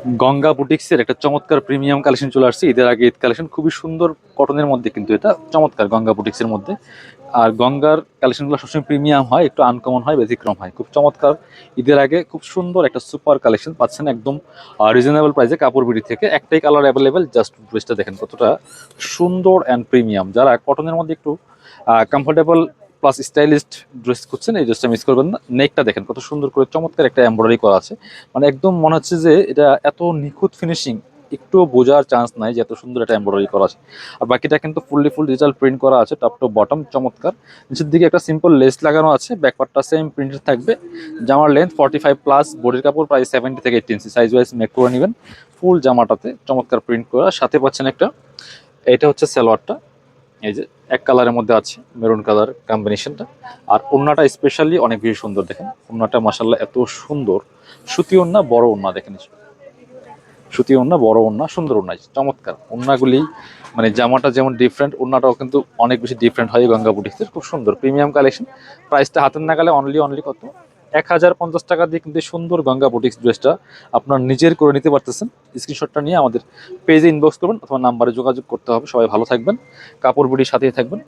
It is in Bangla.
গঙ্গা বুটিক্সের একটা চমৎকার প্রিমিয়াম কালেকশন চলে আসছে ঈদের আগে। ঈদ কালেকশন খুবই সুন্দর, কটনের মধ্যে, কিন্তু এটা চমৎকার গঙ্গা বুটিক্সের মধ্যে। আর গঙ্গার কালেকশনগুলো সবসময় প্রিমিয়াম হয়, একটু আনকমন হয়, ব্যতিক্রম হয়, খুব চমৎকার। ঈদের আগে খুব সুন্দর একটা সুপার কালেকশন পাচ্ছেন একদম রিজনেবল প্রাইসে কাপড় বিড়ি থেকে। একটাই কালার অ্যাভেলেবেল, জাস্ট ড্রেসটা দেখেন কতটা সুন্দর অ্যান্ড প্রিমিয়াম। যারা কটনের মধ্যে একটু কমফোর্টেবল প্লাস স্টাইলিস্ট ড্রেস করছেন, এই ড্রেসটা মিস করবেন না। নেকটা দেখেন কত সুন্দর করে চমৎকার একটা এমব্রয়ডারি করা আছে, মানে একদম মনে হচ্ছে যে এটা এত নিখুঁত ফিনিশিং, একটু বোঝার চান্স নাই যে এত সুন্দর একটা এমব্রয়ডারি করা আছে। আর বাকিটা কিন্তু ফুল ডিজিটাল প্রিন্ট করা আছে, টপ টু বটম চমৎকার। নিচের দিকে একটা সিম্পল লেস লাগানো আছে, ব্যাকপার্টটা সেম প্রিন্টেড থাকবে। জামার লেন্থ 45 প্লাস, বডির কাপড় প্রায় 70 থেকে 80 ইঞ্চি, সাইজ ওয়াইজ মেক করে নেবেন। ফুল জামাটাতে চমৎকার প্রিন্ট করা, সাথে পাচ্ছেন একটা, এটা হচ্ছে সালোয়ারটা, এই যে এক কালারের মধ্যে আছে, মেরুন কালার কম্বিনেশনটা। আর ওড়নাটা স্পেশালি অনেক বেশি সুন্দর, দেখেন ওড়নাটা মাসাল্লাহ এত সুন্দর। সুতি ওড়না, বড় ওড়না, দেখেন সুতি ওড়না, বড় ওড়না, সুন্দর ওড়না, চমৎকার ওড়নাগুলি। মানে জামাটা যেমন ডিফারেন্ট, ওড়নাটাও কিন্তু অনেক বেশি ডিফারেন্ট হয় গঙ্গা বুটিক্সের। খুব সুন্দর প্রিমিয়াম কালেকশন। প্রাইসটা হাতের নাগালে, অনলি কত, 1050 টাকা দিয়ে কিন্তু এই সুন্দর গঙ্গা বুটিক্স ড্রেসটা আপনার নিজের করে নিতে পারতেছেন। স্ক্রিনশটটা নিয়ে আমাদের পেজে ইনবক্স করবেন অথবা নাম্বারে যোগাযোগ করতে হবে। সবাই ভালো থাকবেন, কাপড় বুটির সাথেই থাকবেন।